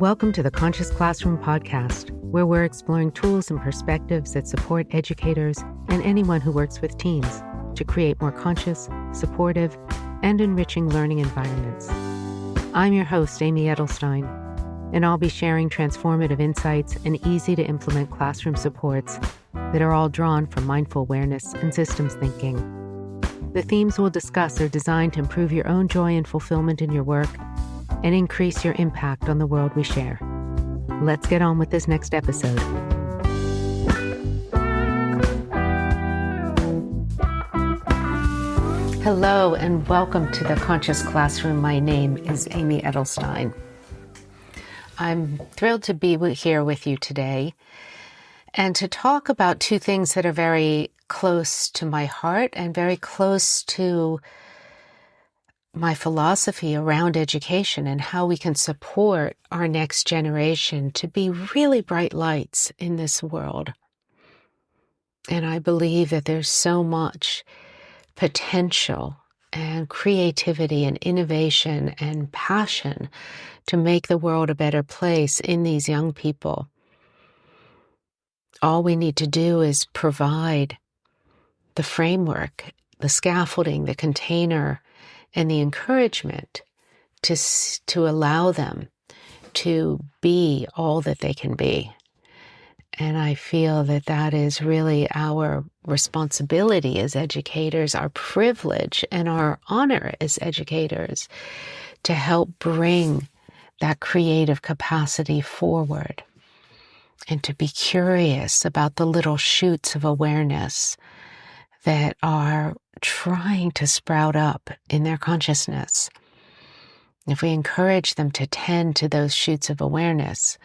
Welcome to the Conscious Classroom podcast, where we're exploring tools and perspectives that support educators and anyone who works with teams to create more conscious, supportive, and enriching learning environments. I'm your host, Amy Edelstein, and I'll be sharing transformative insights and easy-to-implement classroom supports that are all drawn from mindful awareness and systems thinking. The themes we'll discuss are designed to improve your own joy and fulfillment in your work and increase your impact on the world we share. Let's get on with this next episode. Hello and welcome to the Conscious Classroom. My name is Amy Edelstein. I'm thrilled to be here with you today and to talk about two things that are very close to my heart and very close to my philosophy around education and how we can support our next generation to be really bright lights in this world. And I believe that there's so much potential and creativity and innovation and passion to make the world a better place in these young people. All we need to do is provide the framework, the scaffolding, the container, and the encouragement to allow them to be all that they can be. And I feel that that is really our responsibility as educators, our privilege and our honor as educators to help bring that creative capacity forward and to be curious about the little shoots of awareness that are trying to sprout up in their consciousness. If we encourage them to tend to those shoots of awareness,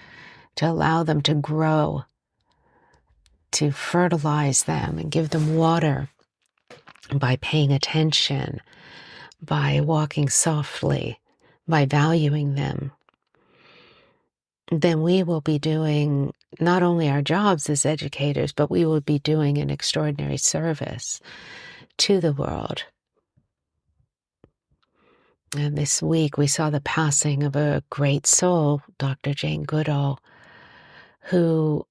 to allow them to grow, to fertilize them and give them water by paying attention, by walking softly, by valuing them, then we will be doing not only our jobs as educators, but we will be doing an extraordinary service to the world. And this week we saw the passing of a great soul, Dr. Jane Goodall, who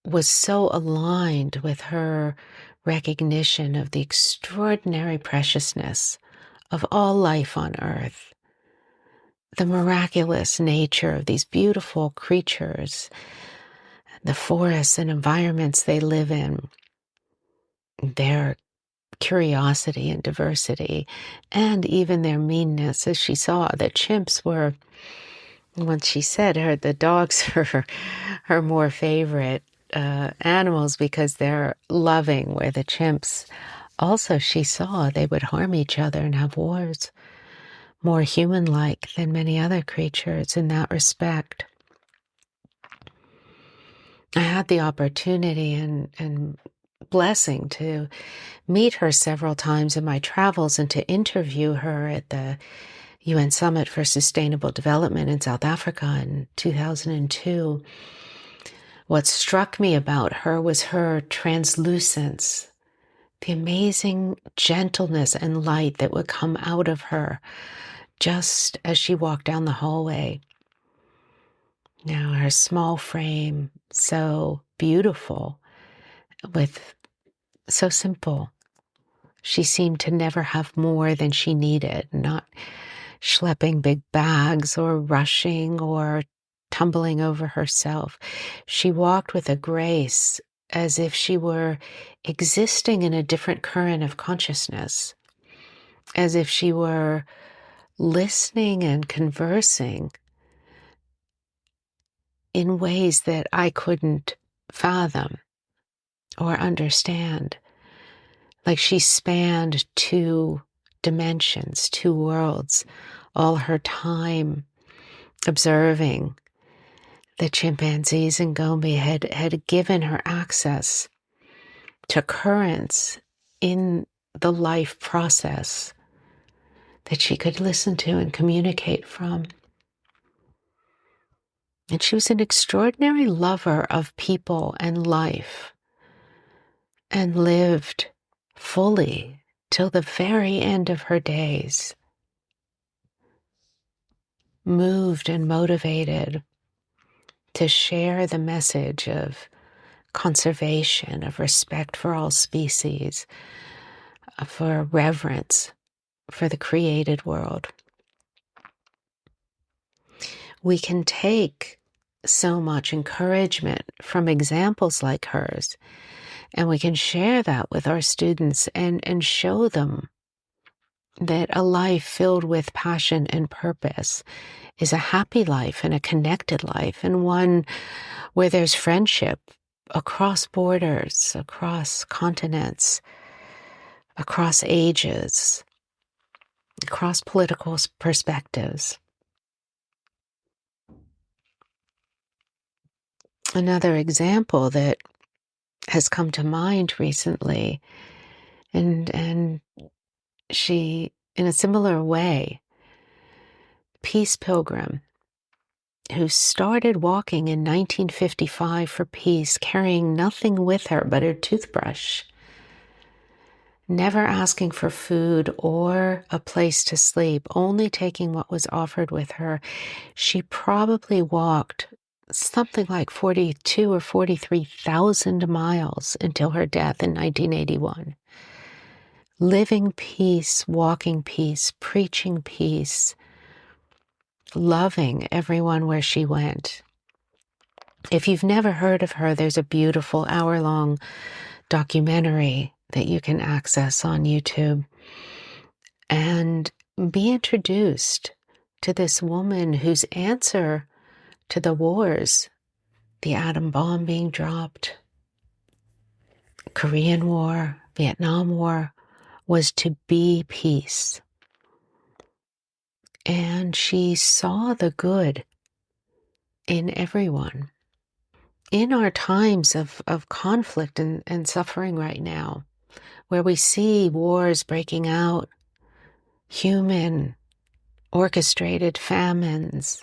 was so aligned with her recognition of the extraordinary preciousness of all life on earth, the miraculous nature of these beautiful creatures, the forests and environments they live in, their curiosity and diversity, and even their meanness. As she saw, the chimps were, once she said the dogs are her more favorite animals because they're loving, where the chimps also, she saw, they would harm each other and have wars, more human-like than many other creatures in that respect. I had the opportunity and blessing to meet her several times in my travels and to interview her at the UN Summit for Sustainable Development in South Africa in 2002. What struck me about her was her translucence, the amazing gentleness and light that would come out of her just as she walked down the hallway. Now, her small frame, so beautiful, with so simple. She seemed to never have more than she needed, not schlepping big bags or rushing or tumbling over herself. She walked with a grace as if she were existing in a different current of consciousness, as if she were listening and conversing in ways that I couldn't fathom or understand. Like she spanned two dimensions, two worlds, all her time observing the chimpanzees in Gombe had given her access to currents in the life process that she could listen to and communicate from. And she was an extraordinary lover of people and life and lived fully till the very end of her days, moved and motivated to share the message of conservation, of respect for all species, for reverence for the created world. We can take so much encouragement from examples like hers, and we can share that with our students and show them that a life filled with passion and purpose is a happy life and a connected life, and one where there's friendship across borders, across continents, across ages, across political perspectives. Another example that has come to mind recently, and she, in a similar way, Peace Pilgrim, who started walking in 1955 for peace, carrying nothing with her but her toothbrush, never asking for food or a place to sleep, only taking what was offered with her. She probably walked something like 42 or 43,000 miles until her death in 1981. Living peace, walking peace, preaching peace, loving everyone where she went. If you've never heard of her, there's a beautiful hour-long documentary that you can access on YouTube, and be introduced to this woman whose answer to the wars, the atom bomb being dropped, Korean War, Vietnam War, was to be peace. And she saw the good in everyone. In our times of conflict and suffering right now, where we see wars breaking out, human orchestrated famines,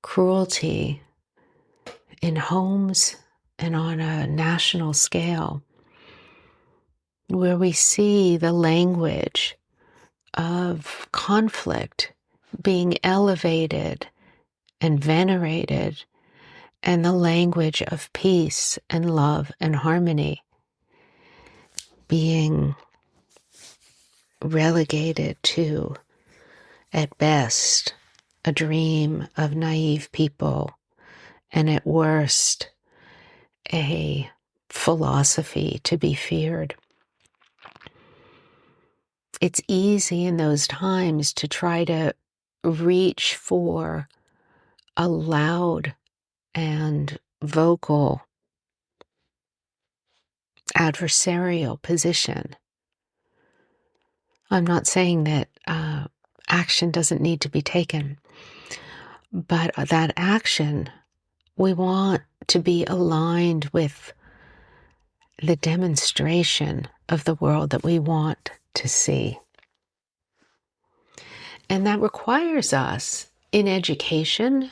cruelty in homes and on a national scale, where we see the language of conflict being elevated and venerated, and the language of peace and love and harmony being relegated to, at best, a dream of naive people, and at worst, a philosophy to be feared. It's easy in those times to try to reach for a loud and vocal adversarial position. I'm not saying that action doesn't need to be taken, but that action, we want to be aligned with the demonstration of the world that we want to see. And that requires us in education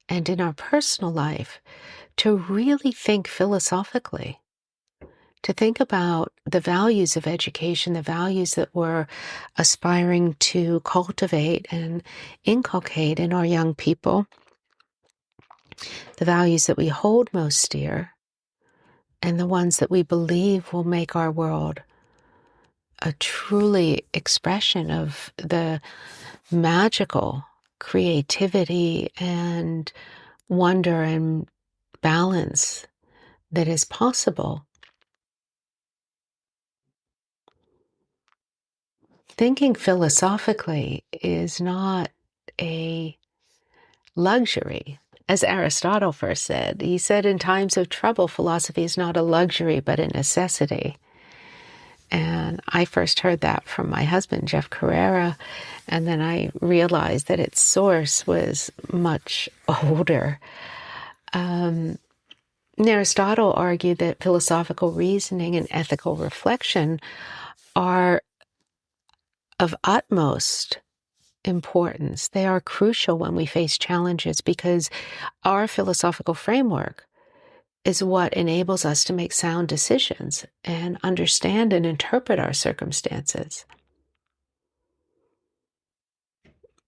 and in our personal life to really think philosophically, to think about the values of education, the values that we're aspiring to cultivate and inculcate in our young people, the values that we hold most dear, and the ones that we believe will make our world a truly expression of the magical creativity and wonder and balance that is possible. Thinking philosophically is not a luxury. As Aristotle first said, he said, in times of trouble, philosophy is not a luxury, but a necessity. And I first heard that from my husband, Jeff Carrera, and then I realized that its source was much older. Aristotle argued that philosophical reasoning and ethical reflection are of utmost importance. They are crucial when we face challenges, because our philosophical framework is what enables us to make sound decisions and understand and interpret our circumstances.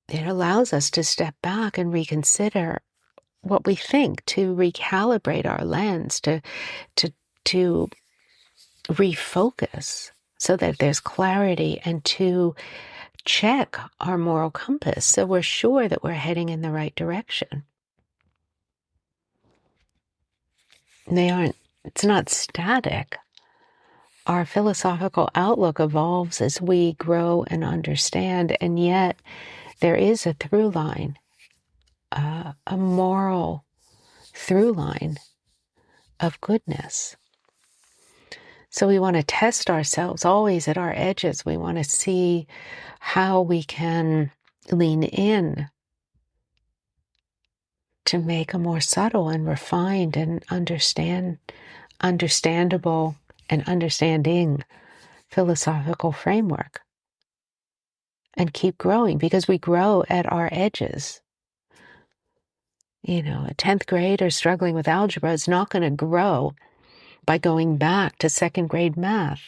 It allows us to step back and reconsider what we think, to recalibrate our lens, to to refocus so that there's clarity, and to check our moral compass so we're sure that we're heading in the right direction. It's not static. Our philosophical outlook evolves as we grow and understand, and yet there is a through line, a moral through line of goodness. So we want to test ourselves always at our edges. We want to see how we can lean in to make a more subtle and refined and understandable and understanding philosophical framework, and keep growing, because we grow at our edges. A 10th grader struggling with algebra is not going to grow by going back to second grade math.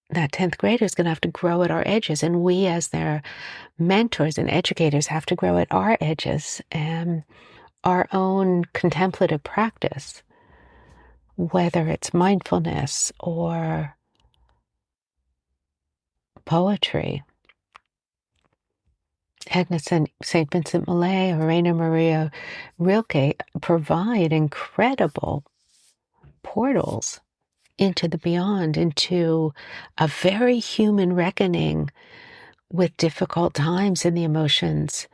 That 10th grader is going to have to grow at our edges, and we as their mentors and educators have to grow at our edges, and our own contemplative practice, whether it's mindfulness or poetry. Agnes St. Vincent Millay or Rainer Maria Rilke provide incredible portals into the beyond, into a very human reckoning with difficult times and the emotions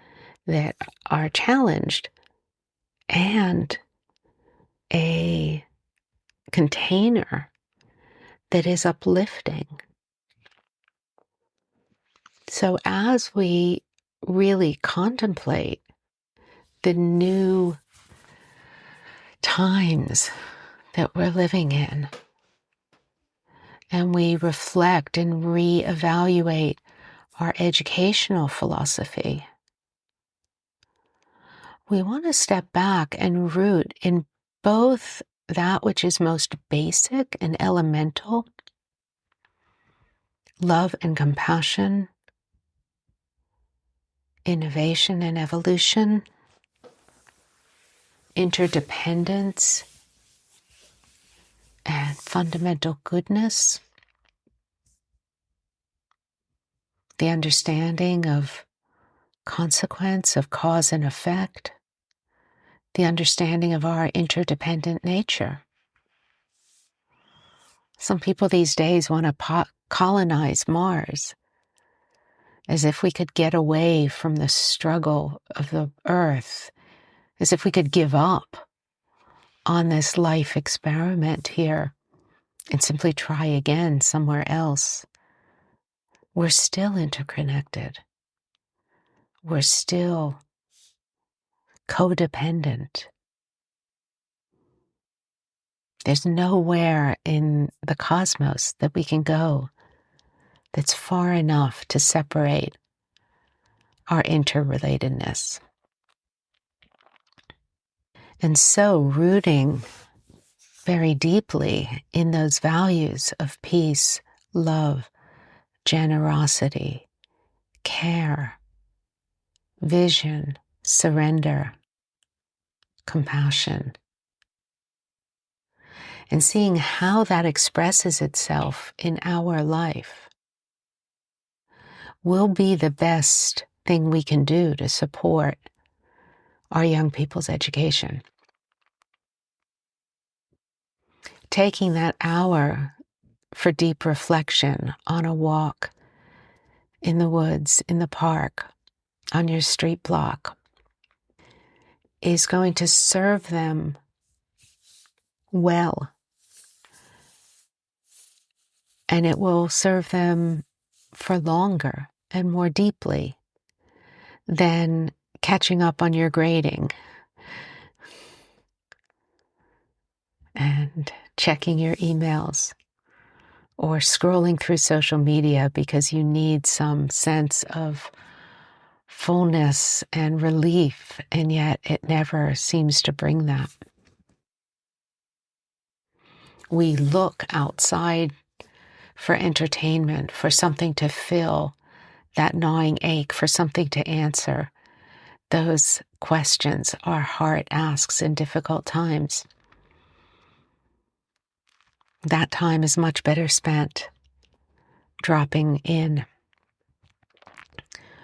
that are challenged, and a container that is uplifting. So as we really contemplate the new times that we're living in, and we reflect and reevaluate our educational philosophy, we want to step back and root in both that which is most basic and elemental, love and compassion, innovation and evolution, interdependence and fundamental goodness, the understanding of consequence, of cause and effect, the understanding of our interdependent nature. Some people these days want to colonize Mars, as if we could get away from the struggle of the Earth, as if we could give up on this life experiment here and simply try again somewhere else. We're still interconnected. We're still codependent. There's nowhere in the cosmos that we can go that's far enough to separate our interrelatedness. And so, rooting very deeply in those values of peace, love, generosity, care, vision, surrender, compassion, and seeing how that expresses itself in our life will be the best thing we can do to support our young people's education. Taking that hour for deep reflection on a walk in the woods, in the park, on your street block, is going to serve them well. And it will serve them for longer and more deeply than catching up on your grading and checking your emails or scrolling through social media because you need some sense of fullness and relief, and yet it never seems to bring that. We look outside for entertainment, for something to fill that gnawing ache, for something to answer those questions our heart asks in difficult times. That time is much better spent dropping in,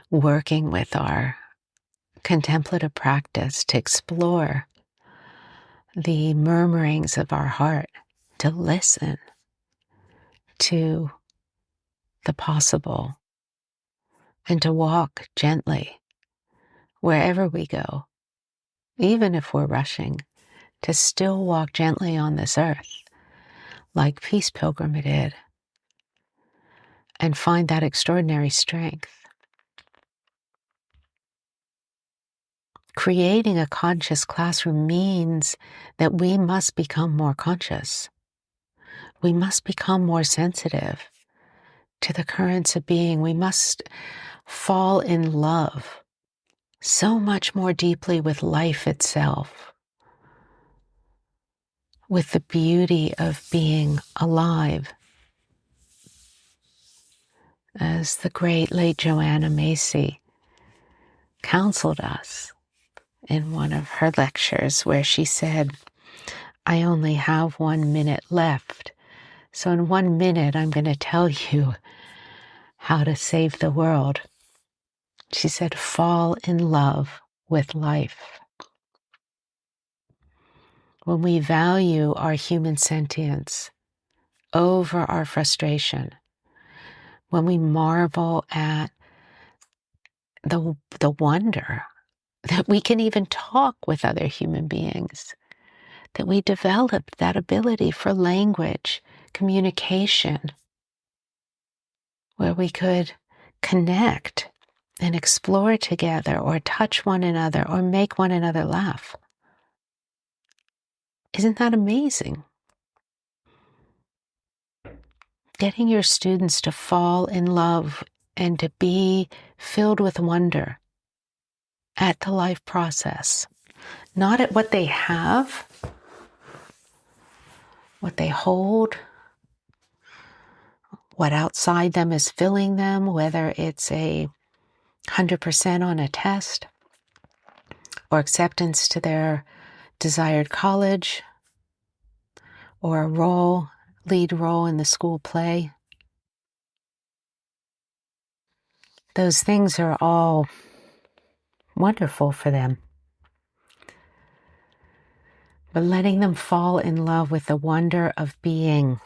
working with our contemplative practice to explore the murmurings of our heart, to listen to the possible, and to walk gently wherever we go, even if we're rushing, to still walk gently on this earth, like Peace Pilgrim did, and find that extraordinary strength. Creating a conscious classroom means that we must become more conscious. We must become more sensitive to the currents of being. We must fall in love so much more deeply with life itself, with the beauty of being alive. As the great late Joanna Macy counseled us in one of her lectures, where she said, "I only have 1 minute left. So in 1 minute, I'm going to tell you how to save the world." She said, fall in love with life. When we value our human sentience over our frustration, when we marvel at the wonder that we can even talk with other human beings, that we developed that ability for language, communication, where we could connect and explore together, or touch one another, or make one another laugh. Isn't that amazing? Getting your students to fall in love and to be filled with wonder at the life process, not at what they have, what they hold, what outside them is filling them, whether it's 100% on a test, or acceptance to their desired college, or a lead role in the school play. Those things are all wonderful for them. But letting them fall in love with the wonder of being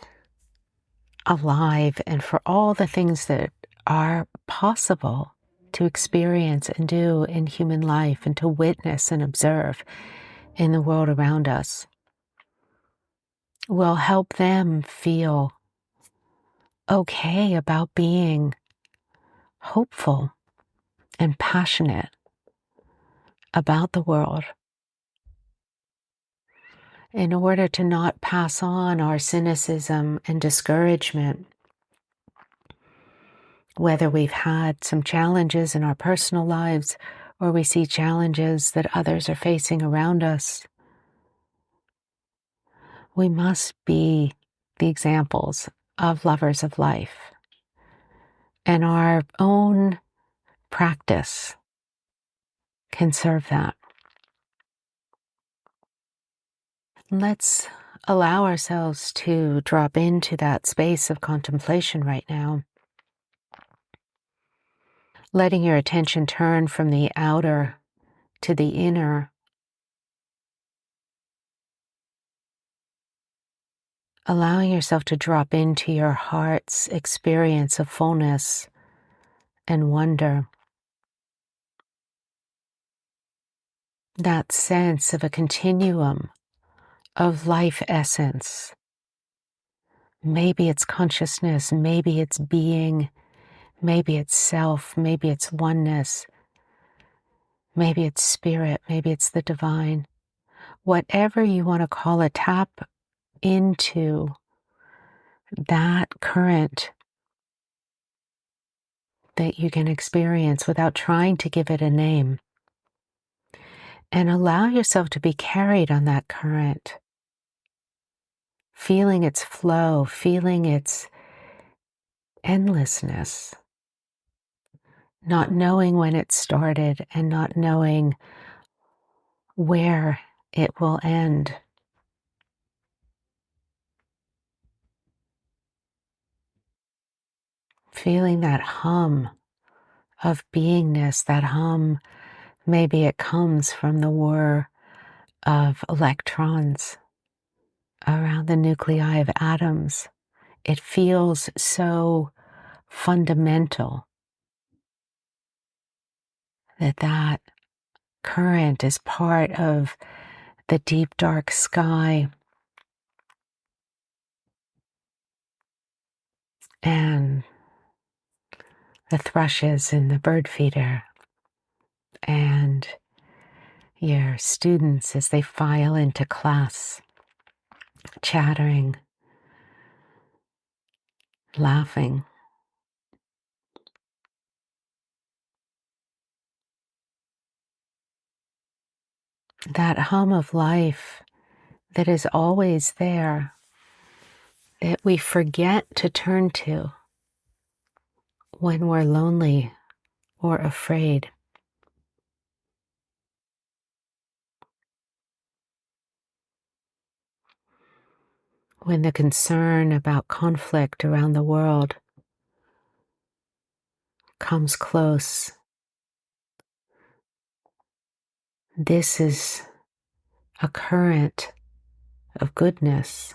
alive, and for all the things that are possible to experience and do in human life, and to witness and observe in the world around us, will help them feel okay about being hopeful and passionate about the world, in order to not pass on our cynicism and discouragement, whether we've had some challenges in our personal lives, or we see challenges that others are facing around us. We must be the examples of lovers of life, and our own practice can serve that. Let's allow ourselves to drop into that space of contemplation right now, letting your attention turn from the outer to the inner, allowing yourself to drop into your heart's experience of fullness and wonder, that sense of a continuum of life essence. Maybe it's consciousness, maybe it's being, maybe it's self, maybe it's oneness, maybe it's spirit, maybe it's the divine. Whatever you want to call it, tap into that current that you can experience without trying to give it a name. And allow yourself to be carried on that current, feeling its flow, feeling its endlessness, not knowing when it started, and not knowing where it will end. Feeling that hum of beingness, that hum, maybe it comes from the whir of electrons around the nuclei of atoms. It feels so fundamental that current is part of the deep dark sky and the thrushes in the bird feeder and your students as they file into class, chattering, laughing. That hum of life that is always there, that we forget to turn to when we're lonely or afraid. When the concern about conflict around the world comes close, this is a current of goodness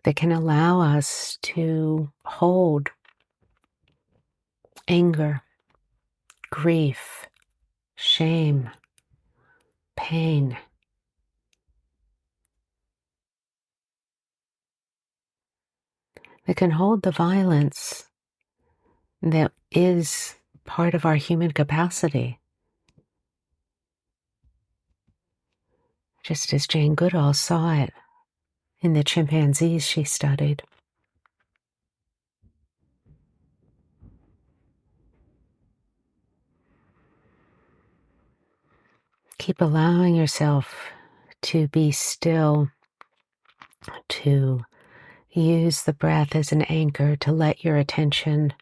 that can allow us to hold anger, grief, shame, pain. That can hold the violence that is part of our human capacity. Just as Jane Goodall saw it in the chimpanzees she studied. Keep allowing yourself to be still, to use the breath as an anchor, to let your attention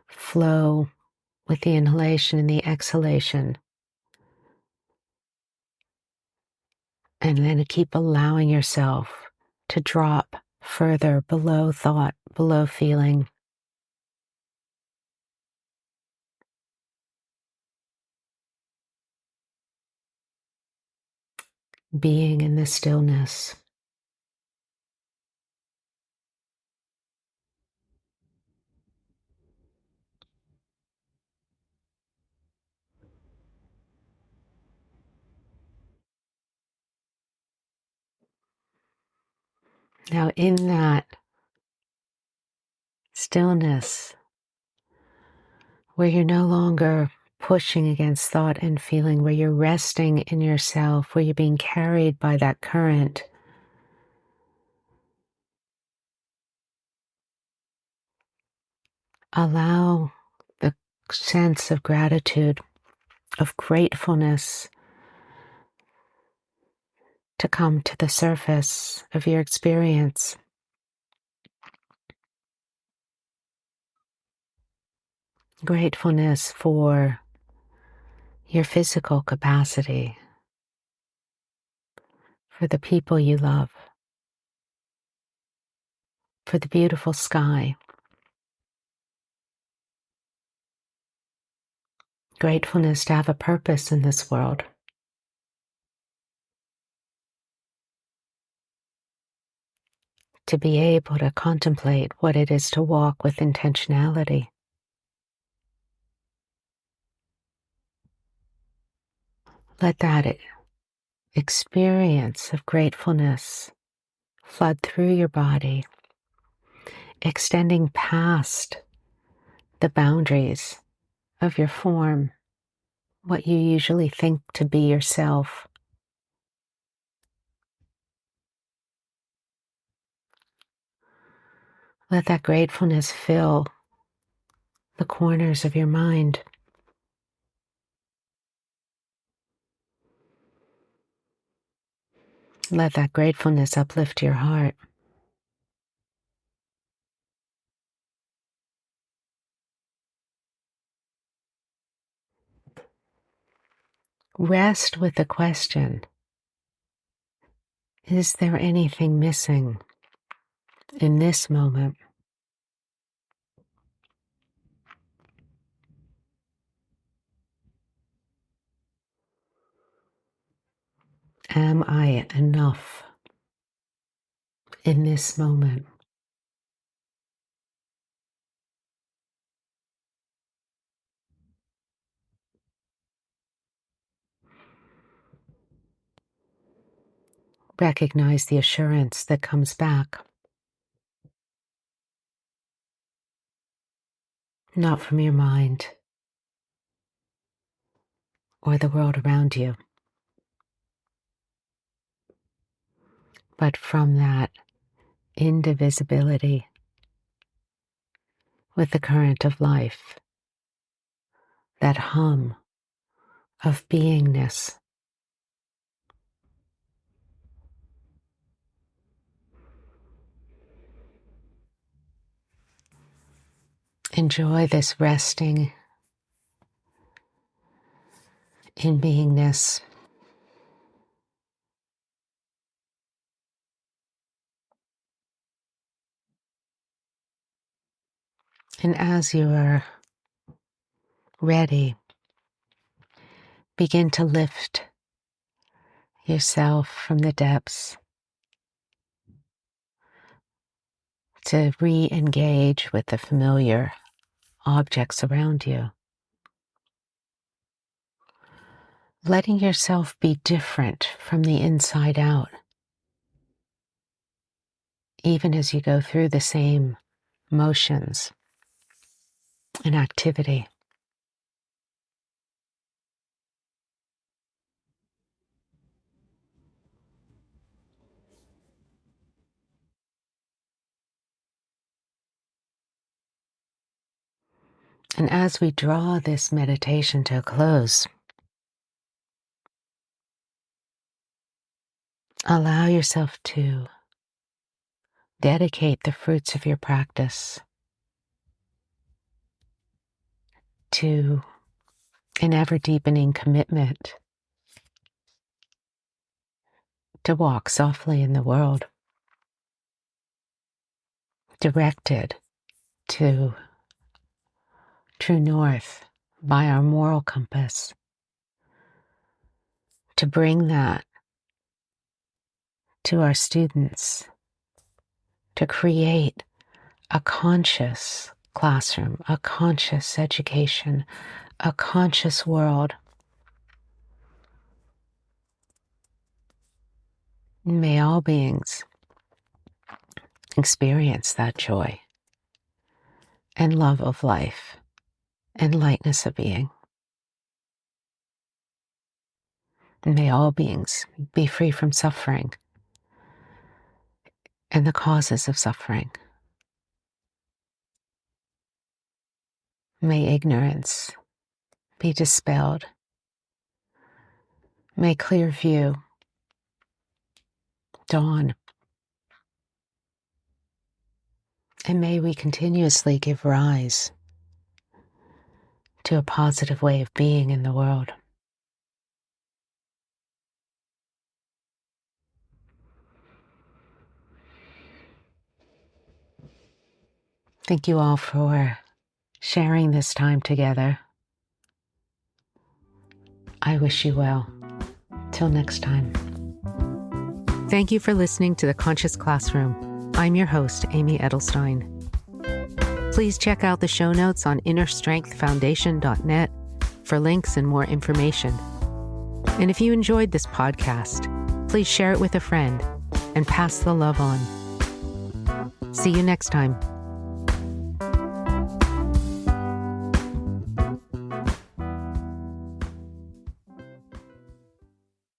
flow with the inhalation and the exhalation. And then keep allowing yourself to drop further below thought, below feeling. Being in the stillness. Now, in that stillness, where you're no longer pushing against thought and feeling, where you're resting in yourself, where you're being carried by that current, allow the sense of gratitude, of gratefulness to come to the surface of your experience. Gratefulness for your physical capacity, for the people you love, for the beautiful sky. Gratefulness to have a purpose in this world. To be able to contemplate what it is to walk with intentionality. Let that experience of gratefulness flood through your body, extending past the boundaries of your form, what you usually think to be yourself. Let that gratefulness fill the corners of your mind. Let that gratefulness uplift your heart. Rest with the question, is there anything missing in this moment? Am I enough in this moment? Recognize the assurance that comes back, not from your mind or the world around you, but from that indivisibility with the current of life, that hum of beingness. Enjoy this resting in beingness. And as you are ready, begin to lift yourself from the depths to re-engage with the familiar objects around you. Letting yourself be different from the inside out, even as you go through the same motions and activity. And as we draw this meditation to a close, allow yourself to dedicate the fruits of your practice to an ever-deepening commitment to walk softly in the world, directed to true north by our moral compass, to bring that to our students, to create a conscious classroom, a conscious education, a conscious world. May all beings experience that joy and love of life and lightness of being. May all beings be free from suffering and the causes of suffering. May ignorance be dispelled. May clear view dawn. And may we continuously give rise to a positive way of being in the world. Thank you all for sharing this time together. I wish you well. Till next time. Thank you for listening to The Conscious Classroom. I'm your host, Amy Edelstein. Please check out the show notes on innerstrengthfoundation.net for links and more information. And if you enjoyed this podcast, please share it with a friend and pass the love on. See you next time.